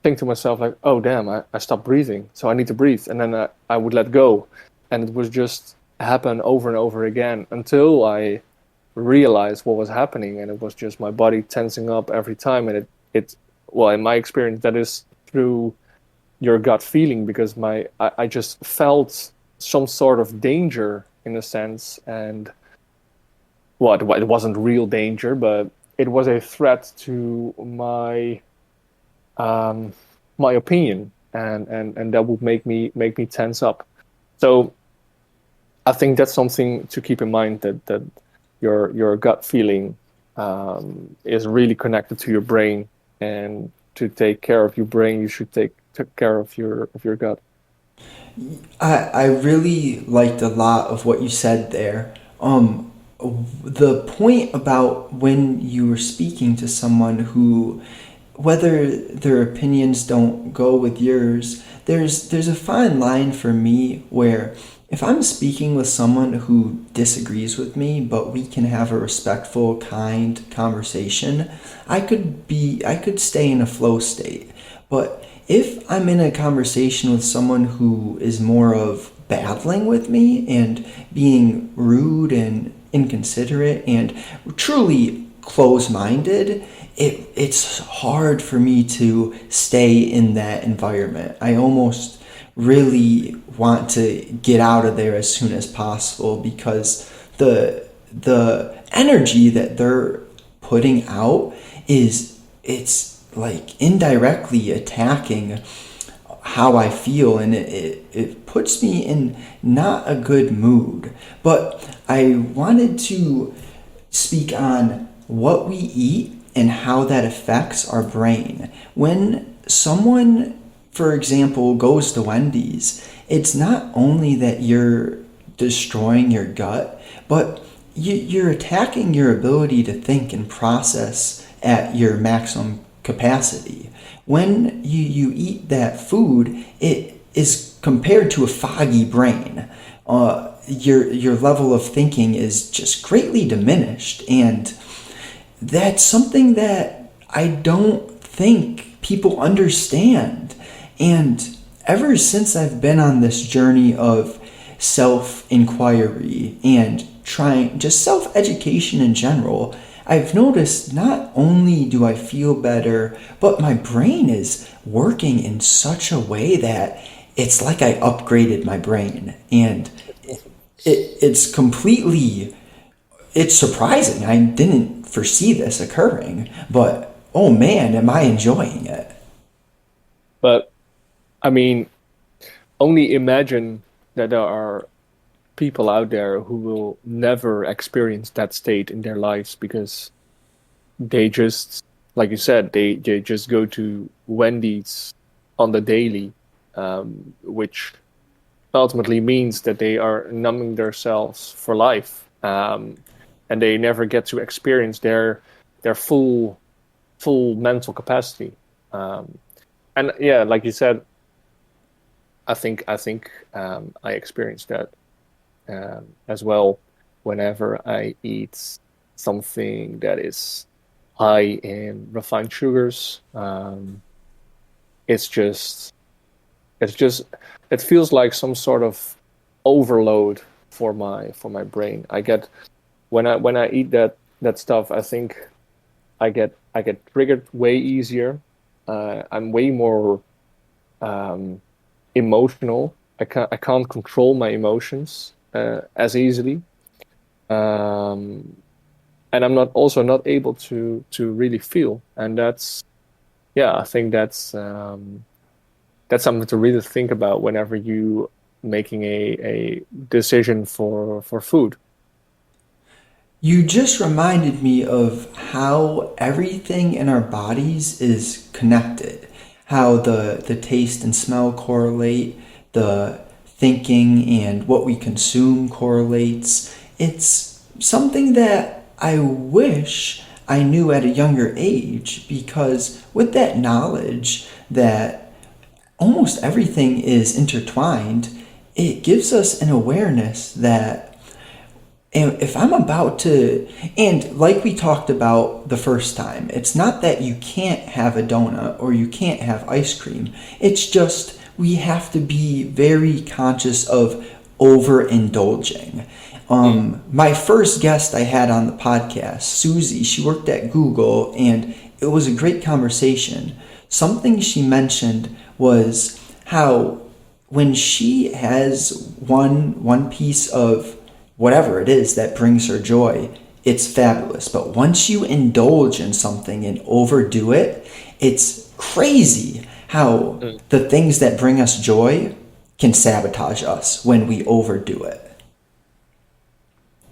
think to myself like, oh damn, I stopped breathing, so I need to breathe, and then I would let go, and it would just happen over and over again until I realized what was happening, and it was just my body tensing up every time, and it well, in my experience, that is through your gut feeling, because I just felt some sort of danger in a sense, and well, it wasn't real danger, but it was a threat to um, my opinion, and that would make me tense up. So I think that's something to keep in mind, that your gut feeling is really connected to your brain, and to take care of your brain, you should take care of your gut. I really liked a lot of what you said there. The point about when you were speaking to someone who, whether their opinions don't go with yours, there's a fine line for me where if I'm speaking with someone who disagrees with me, but we can have a respectful, kind conversation, I could stay in a flow state. But if I'm in a conversation with someone who is more of battling with me and being rude and inconsiderate and truly close-minded, it's hard for me to stay in that environment. I almost really want to get out of there as soon as possible because the energy that they're putting out it's like indirectly attacking how I feel, and it puts me in not a good mood. But I wanted to speak on what we eat and how that affects our brain. When someone, for example, goes to Wendy's, it's not only that you're destroying your gut, but you're attacking your ability to think and process at your maximum capacity. When you eat that food, it is compared to a foggy brain. Your level of thinking is just greatly diminished, and that's something that I don't think people understand. And ever since I've been on this journey of self-inquiry and trying just self-education in general, I've noticed not only do I feel better, but my brain is working in such a way that it's like I upgraded my brain. And it's completely, it's surprising. I didn't foresee this occurring, but oh man, am I enjoying it. But I mean, only imagine that there are people out there who will never experience that state in their lives because they just, like you said, they just go to Wendy's on the daily, which ultimately means that they are numbing themselves for life, and they never get to experience their full mental capacity. And yeah, like you said, I think I experienced that as well whenever I eat something that is high in refined sugars. It's just it's just it feels like some sort of overload for my brain. I get when I eat that stuff, I think I get triggered way easier. I'm way more um, emotional. I can't control my emotions as easily, um, and I'm not able to really feel. And that's yeah, I think that's something to really think about whenever you making a decision for food. You just reminded me of how everything in our bodies is connected, how the taste and smell correlate, the thinking and what we consume correlates. It's something that I wish I knew at a younger age because with that knowledge that almost everything is intertwined, it gives us an awareness that and if I'm about to, and like we talked about the first time, it's not that you can't have a donut or you can't have ice cream. It's just we have to be very conscious of overindulging. My first guest I had on the podcast, Susie, she worked at Google and it was a great conversation. Something she mentioned was how when she has one piece of whatever it is that brings her joy, it's fabulous. But once you indulge in something and overdo it, it's crazy how the things that bring us joy can sabotage us when we overdo it.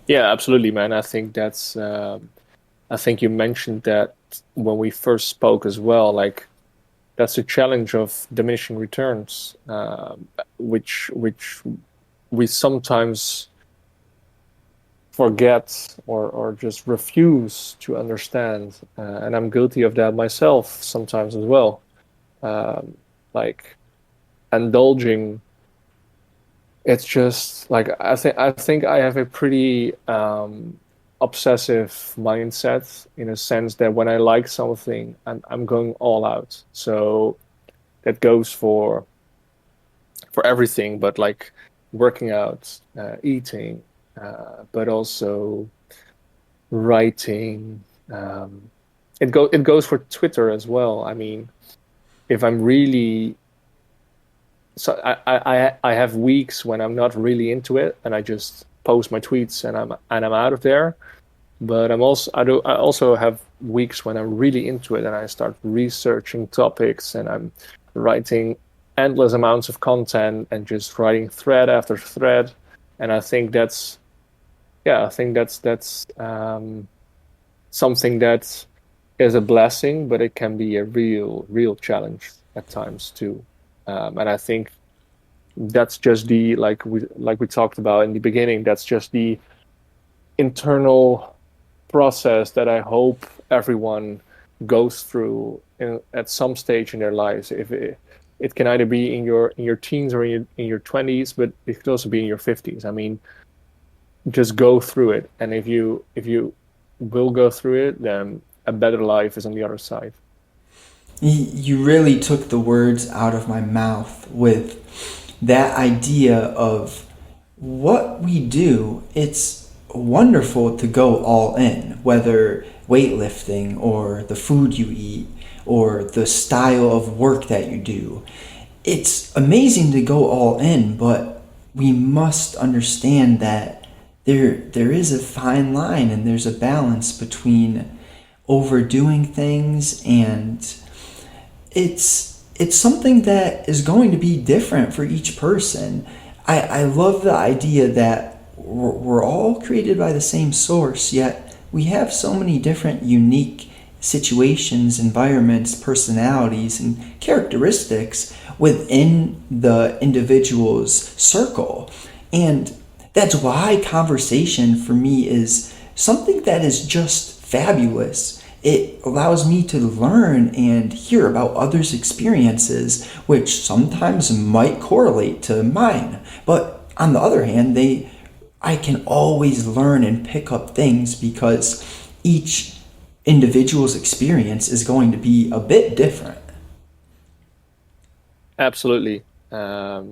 Yeah, absolutely, man. I think you mentioned that when we first spoke as well. Like that's a challenge of diminishing returns, which we sometimes forget or just refuse to understand, and I'm guilty of that myself sometimes as well. Like indulging, it's just like I think I have a pretty obsessive mindset in a sense that when I like something, I'm going all out. So that goes for everything, but like working out, eating, but also writing. Um, it goes for Twitter as well. I mean, if I'm really so I have weeks when I'm not really into it, and I just post my tweets and I'm out of there. But I also have weeks when I'm really into it and I start researching topics and I'm writing endless amounts of content and just writing thread after thread. And I think that's something that is a blessing, but it can be a real challenge at times too. And I think that's just the like we talked about in the beginning. That's just the internal process that I hope everyone goes through at some stage in their lives. If it can either be in your teens or in your 20s, but it could also be in your 50s. I mean, just go through it, and if you will go through it, then a better life is on the other side. You really took the words out of my mouth with that idea of what we do. It's wonderful to go all in, whether weightlifting or the food you eat or the style of work that you do. It's amazing to go all in, but we must understand that there is a fine line and there's a balance between overdoing things, and it's something that is going to be different for each person. I love the idea that we're all created by the same source, yet we have so many different unique situations, environments, personalities, and characteristics within the individual's circle. And that's why conversation for me is something that is just fabulous. It allows me to learn and hear about others' experiences, which sometimes might correlate to mine. But on the other hand, I can always learn and pick up things because each individual's experience is going to be a bit different. Absolutely. Well,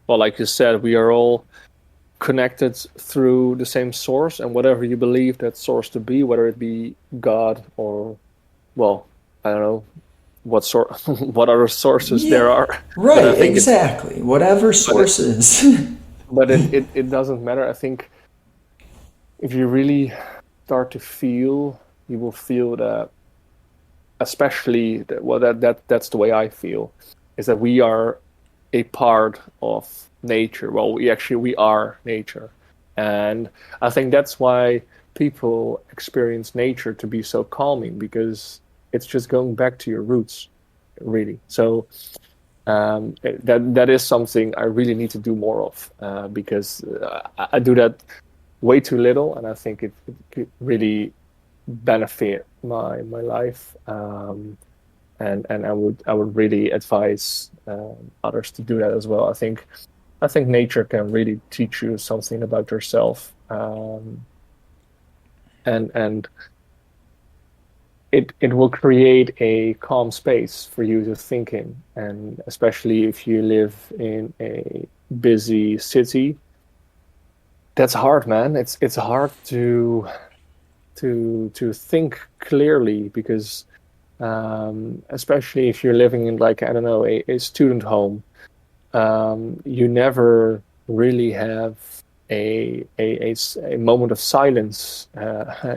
like you said, we are all connected through the same source, and whatever you believe that source to be, whether it be God or, well, I don't know what sort, what other sources there Yeah, are, but I right, think exactly. Whatever but it, sources. it doesn't matter. I think if you really start to feel, you will feel that, especially that, well, that's the way I feel, is that we are a part of nature. Well, we are nature, and I think that's why people experience nature to be so calming, because it's just going back to your roots, really. So that is something I really need to do more of, because I do that way too little, and I think it could really benefit my life. And I would really advise others to do that as well. I think nature can really teach you something about yourself, and it will create a calm space for you to think in, and especially if you live in a busy city, that's hard, man. It's hard to think clearly, because especially if you're living in, like, I don't know, a student home, you never really have a moment of silence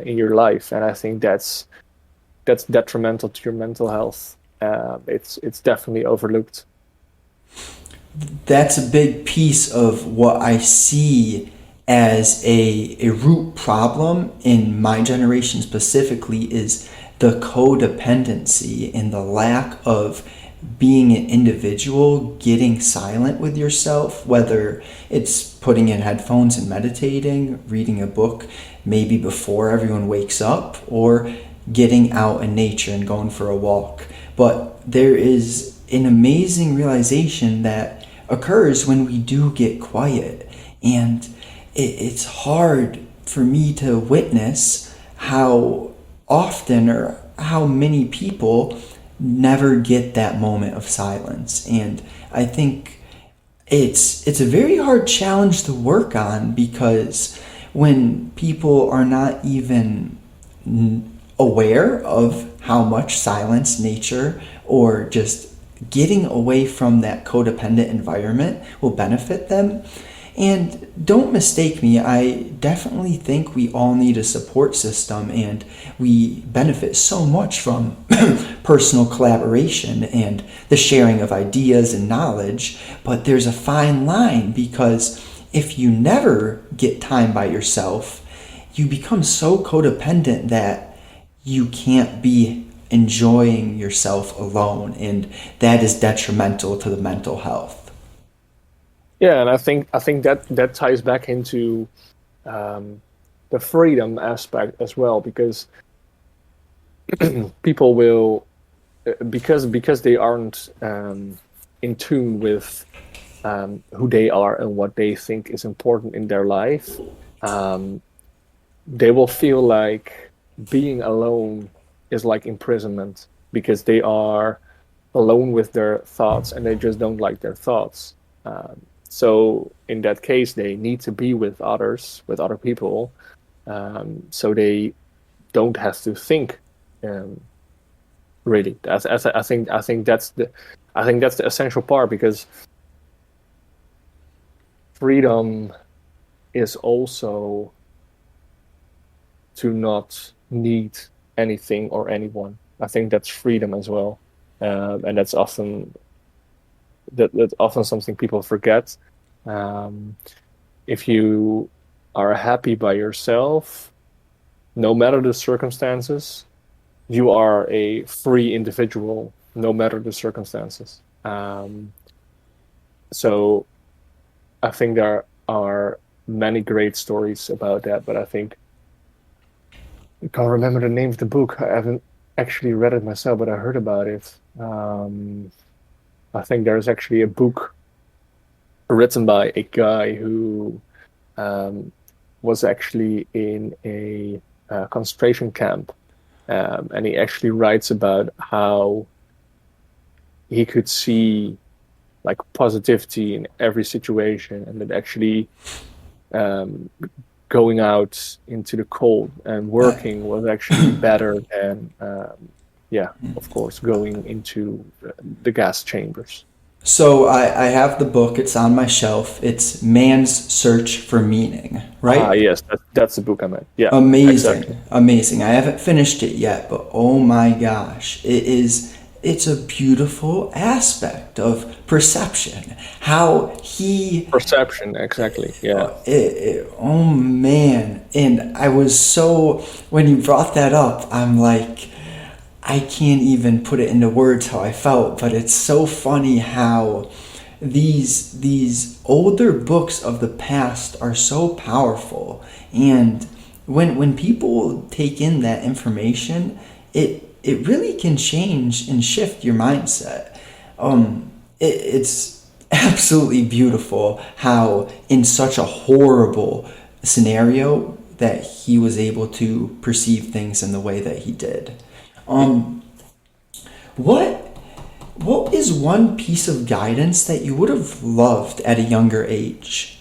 in your life, and I think that's detrimental to your mental health. It's definitely overlooked. That's a big piece of what I see as a root problem in my generation specifically, is the codependency and the lack of being an individual, getting silent with yourself, whether it's putting in headphones and meditating, reading a book maybe before everyone wakes up, or getting out in nature and going for a walk. But there is an amazing realization that occurs when we do get quiet. And it's hard for me to witness how often or how many people never get that moment of silence. And I think it's a very hard challenge to work on, because when people are not even aware of how much silence, nature, or just getting away from that codependent environment will benefit them. And don't mistake me, I definitely think we all need a support system, and we benefit so much from personal collaboration and the sharing of ideas and knowledge. But there's a fine line, because if you never get time by yourself, you become so codependent that you can't be enjoying yourself alone, and that is detrimental to the mental health. Yeah, and I think that ties back into um, the freedom aspect as well, because people will, because they aren't in tune with who they are and what they think is important in their life. um, they will feel like being alone is like imprisonment, because they are alone with their thoughts and they just don't like their thoughts. So in that case, they need to be with others, with other people, so they don't have to think. Um, really, I think that's the essential part, because freedom is also to not need anything or anyone. I think that's freedom as well, and that's often something people forget. Um, if you are happy by yourself, no matter the circumstances, you are a free individual, no matter the circumstances. So I think there are many great stories about that, but I think I can't remember the name of the book. I haven't actually read it myself, but I heard about it. I think there's actually a book written by a guy who um, was actually in a concentration camp, and he actually writes about how he could see like positivity in every situation, and that actually um, going out into the cold and Uh, working was actually better than, yeah, of course, going into the gas chambers. so I have the book, it's on my shelf. It's Man's Search for Meaning, Ah, right? yes, that's the book I meant. Yeah, exactly. Amazing, amazing. I haven't finished it yet, but oh my gosh, it's a beautiful aspect of perception. How he Perception, exactly. Yeah. oh man. And I was so, when you brought that up, I'm like, I can't even put it into words how I felt, but it's so funny how these older books of the past are so powerful. And when people take in that information, it really can change and shift your mindset. It's absolutely beautiful how in such a horrible scenario that he was able to perceive things in the way that he did. Um, what what is one piece of guidance that you would have loved at a younger age?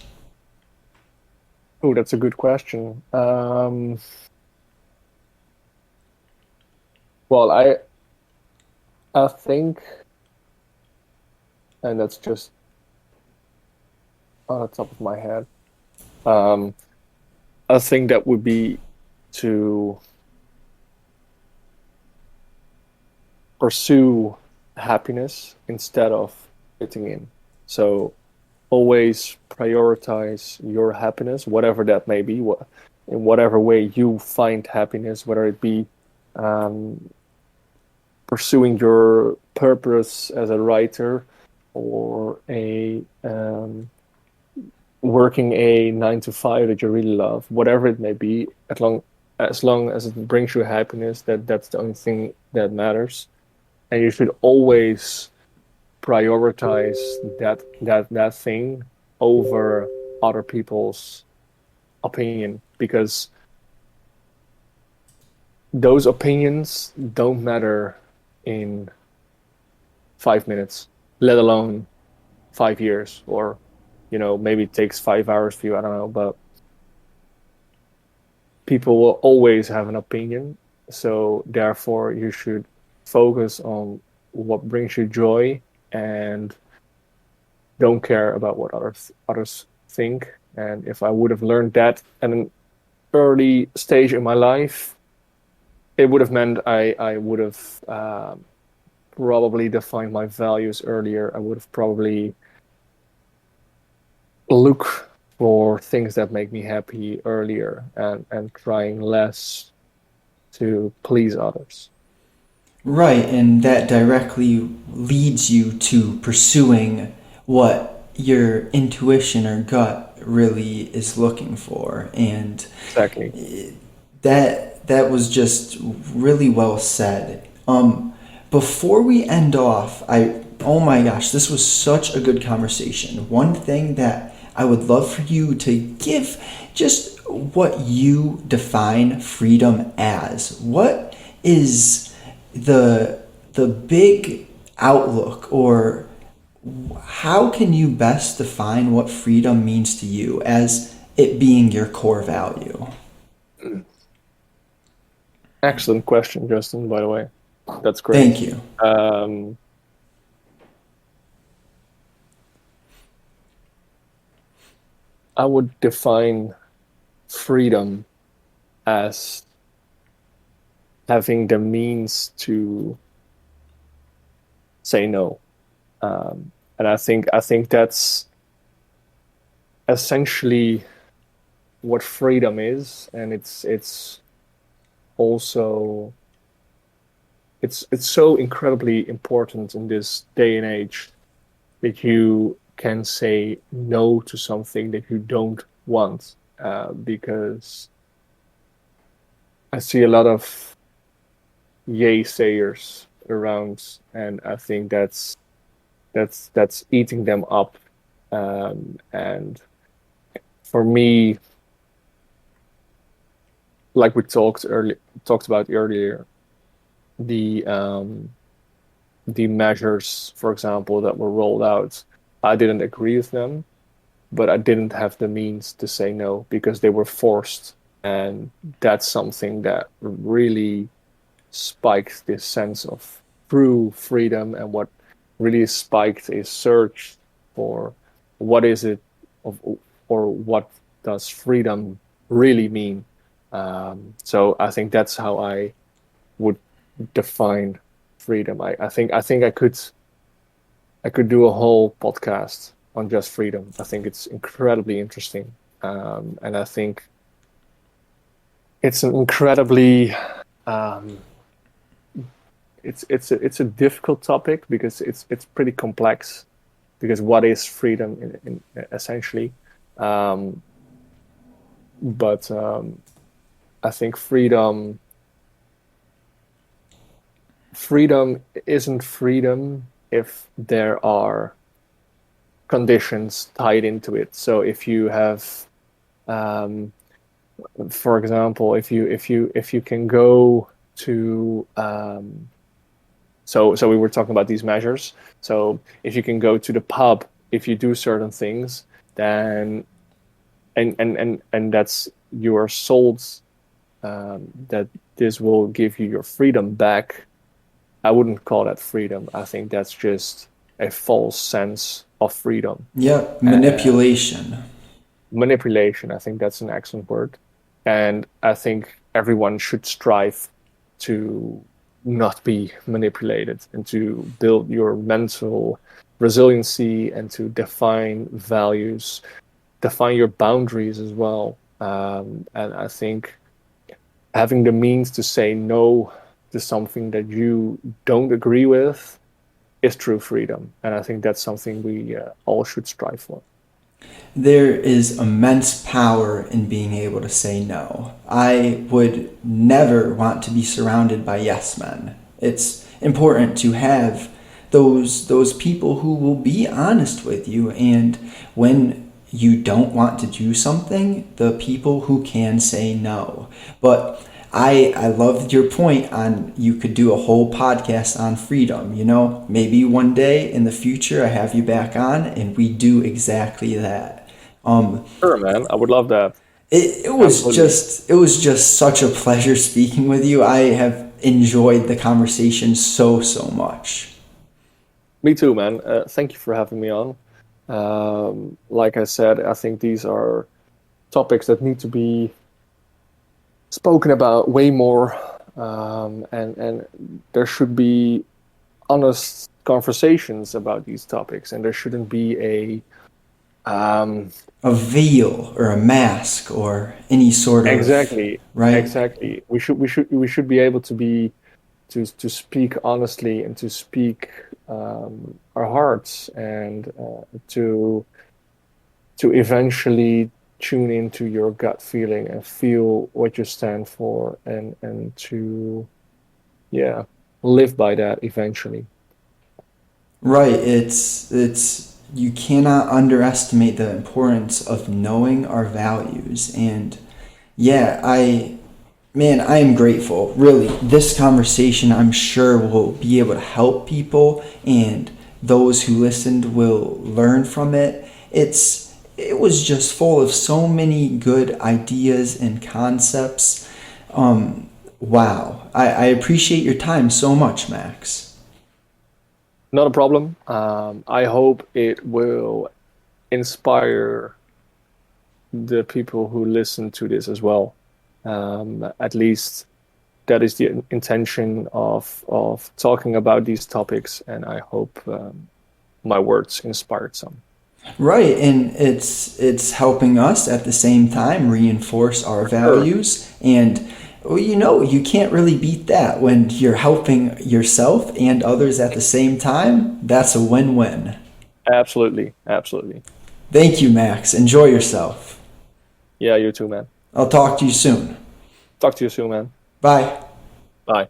Oh, that's a good question. Well, I think, and that's just on the top of my head. Um, I think that would be to pursue happiness instead of fitting in. So always prioritize your happiness, whatever that may be, in whatever way you find happiness, whether it be um, pursuing your purpose as a writer, or a working a 9 to 5 that you really love, whatever it may be, as long as it brings you happiness, that's the only thing that matters. And you should always prioritize that thing over other people's opinion, because those opinions don't matter in 5 minutes, let alone 5 years, or maybe it takes 5 hours for you. I don't know, but people will always have an opinion. So therefore, you should focus on what brings you joy and don't care about what others think. And if I would have learned that at an early stage in my life, it would have meant I would have probably defined my values earlier. I would have probably look for things that make me happy earlier, and trying less to please others. Right, and that directly leads you to pursuing what your intuition or gut really is looking for. And Exactly. that was just really well said. Before we end off, oh my gosh, this was such a good conversation. One thing that I would love for you to give just what you define freedom as. What is the big outlook, or how can you best define what freedom means to you as it being your core value? Excellent question, Justin, by the way. That's great. Thank you. I would define freedom as having the means to say no. And I think that's essentially what freedom is, and it's also it's so incredibly important in this day and age that you can say no to something that you don't want, because I see a lot of yay sayers around, and I think that's eating them up. And for me, like we talked about earlier, the measures, for example, that were rolled out, I didn't agree with them, but I didn't have the means to say no because they were forced. And that's something that really spiked this sense of true freedom. And what really spiked a search for what is it of, or what does freedom really mean. So I think that's how I would define freedom. I think I could do a whole podcast on just freedom. I think it's incredibly interesting, and I think it's an incredibly it's a difficult topic because it's pretty complex. Because what is freedom in essentially? But I think freedom isn't freedom if there are conditions tied into it. So if you have, for example, if you can go to, so we were talking about these measures. So if you can go to the pub, if you do certain things, then and that's you are sold that this will give you your freedom back. I wouldn't call that freedom. I think that's just a false sense of freedom. Yeah, manipulation. Manipulation, I think that's an excellent word. And I think everyone should strive to not be manipulated and to build your mental resiliency and to define values, define your boundaries as well. And I think having the means to say no to something that you don't agree with is true freedom. And I think that's something we all should strive for. There is immense power in being able to say no. I would never want to be surrounded by yes men. It's important to have those people who will be honest with you, and when you don't want to do something, the people who can say no. But I loved your point on you could do a whole podcast on freedom. You know, maybe one day in the future I have you back on and we do exactly that. Sure, man. I would love that. Absolutely. It was just such a pleasure speaking with you. I have enjoyed the conversation so much. Me too, man. Thank you for having me on. Like I said, I think these are topics that need to be spoken about way more, and there should be honest conversations about these topics, and there shouldn't be um, A veil or a mask or any sort of, exactly, right? exactly. We should be able to be to speak honestly and to speak our hearts and to eventually tune into your gut feeling and feel what you stand for and to yeah live by that eventually. Right. It's you cannot underestimate the importance of knowing our values. And yeah, I am grateful. Really, this conversation I'm sure will be able to help people, and those who listened will learn from it. It was just full of so many good ideas and concepts. Wow. I appreciate your time so much, Max. Not a problem. I hope it will inspire the people who listen to this as well. At least that is the intention of talking about these topics, and I hope my words inspired some. Right, and it's helping us at the same time reinforce our For sure. values. And well, you know, you can't really beat that when you're helping yourself and others at the same time. That's a win-win. Absolutely, absolutely. Thank you, Max. Enjoy yourself. Yeah, you too, man. I'll talk to you soon. Talk to you soon, man. Bye. Bye.